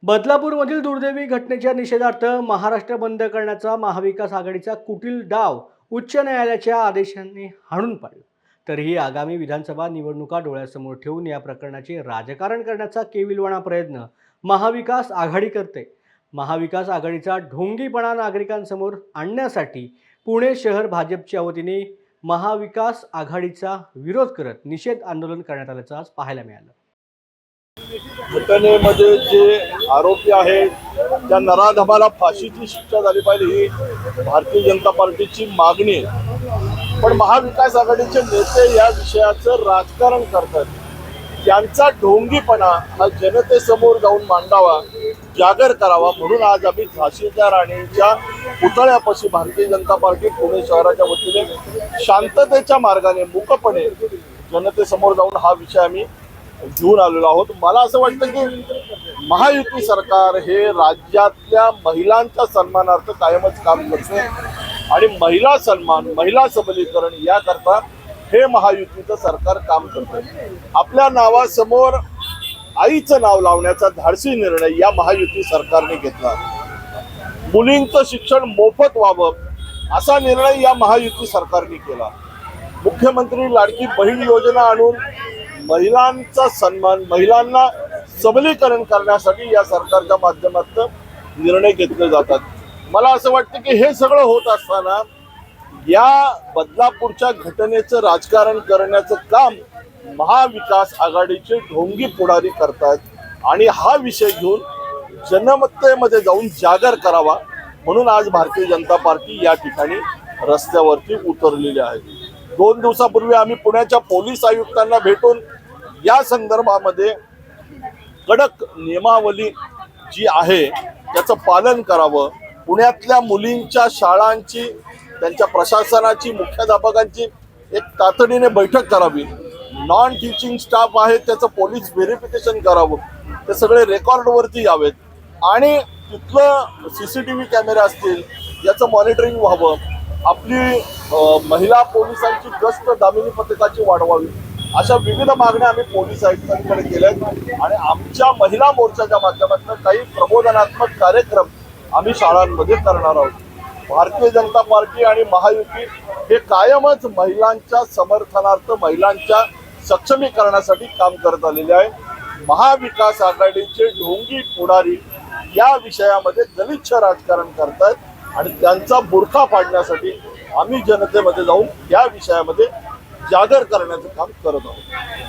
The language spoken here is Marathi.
बदलापूरमधील दुर्दैवी घटनेच्या निषेधार्थ महाराष्ट्र बंद करण्याचा महाविकास आघाडीचा कुटील डाव उच्च न्यायालयाच्या आदेशाने हाणून पाडला. तरीही आगामी विधानसभा निवडणुका डोळ्यासमोर ठेवून या प्रकरणाचे राजकारण करण्याचा केविलवाणा प्रयत्न महाविकास आघाडी करते. महाविकास आघाडीचा ढोंगीपणा नागरिकांसमोर आणण्यासाठी पुणे शहर भाजपच्या वतीने महाविकास आघाडीचा विरोध करत निषेध आंदोलन करण्यात आल्याचं आज पाहायला मिळालं. घटनेमध्ये जे आरोपी आहेत त्या नराधमाला फाशीची शिक्षा झाली पाहिजे ही भारतीय जनता पार्टीची मागणी आहे. पण महाविकास आघाडीचे नेते या विषयाचं राजकारण करतात. त्यांचा ढोंगीपणा हा जनतेसमोर जाऊन मांडावा, जागर करावा म्हणून आज आम्ही झाशीच्या राणीच्या पुतळ्यापाशी भारतीय जनता पार्टी पुणे शहराच्या वतीने शांततेच्या मार्गाने मुकपणे जनतेसमोर जाऊन हा विषय आम्ही घेऊन आलेलो आहोत. मला असं वाटतं की महायुती सरकार हे राज्यातल्या महिलांच्या सन्मानार्थ कायमच काम करते आणि महिला सन्मान, महिला सबलीकरण याकरता हे महायुतीचं सरकार काम करते. आपल्या नावासमोर आईचं नाव लावण्याचा धाडसी निर्णय या महायुती सरकारने घेतला. मुलींचं शिक्षण मोफत व्हावं असा निर्णय या महायुती सरकारने केला. मुख्यमंत्री लाडकी बहीण योजना आणून महिलांचा सन्मान, महिलांना सबलीकरण करण्यासाठी या सरकारच्या माध्यमातून निर्णय घेतले जातात. मला असं वाटतं की हे सगळं होत असताना या बदलापूरच्या घटनेचं राजकारण करण्याचं काम महाविकास आघाडीचे ढोंगी पुढारी करतात आणि हा विषय घेऊन जनमतेमध्ये जाऊन जागर करावा म्हणून आज भारतीय जनता पार्टी या ठिकाणी रस्त्यावरती उतरलेली आहे. 2 दिवसापूर्वी आम्ही पुण्याच्या पोलीस आयुक्तांना भेटून या संदर्भामध्ये कडक नियमावली जी आहे त्याचं पालन करावं, पुण्यातल्या मुलींच्या शाळांची, त्यांच्या प्रशासनाची, मुख्याध्यापकांची एक तातडीने बैठक करावी, नॉन टीचिंग स्टाफ आहे त्याचं पोलीस व्हेरिफिकेशन करावं, ते सगळे रेकॉर्डवरती यावेत आणि तिथलं CCTV कॅमेरे असतील याचं मॉनिटरिंग व्हावं. आपली महिला पोलिसांची गस्त दामिनी पथकाची वाढवावी. अशा विविध मागण्या आम्ही पोलीस आयुक्तांकडे केल्या आणि आमच्या महिला मोर्चाच्या माध्यमातून काही प्रबोधनात्मक कार्यक्रम आम्ही शाळांमध्ये करणार आहोत. भारतीय जनता पार्टी आणि महायुती हे कायमच महिलांच्या समर्थनार्थ, महिलांच्या सक्षमीकरणासाठी काम करत आलेले आहे. महाविकास आघाडीचे ढोंगी पुढारी या विषयामध्ये गलिच्छ राजकारण करतात आणि त्यांचा बुरखा पाडण्यासाठी आम्ही जनतेमध्ये जाऊन या विषयामध्ये जागर करण्याचं काम करत आहोत.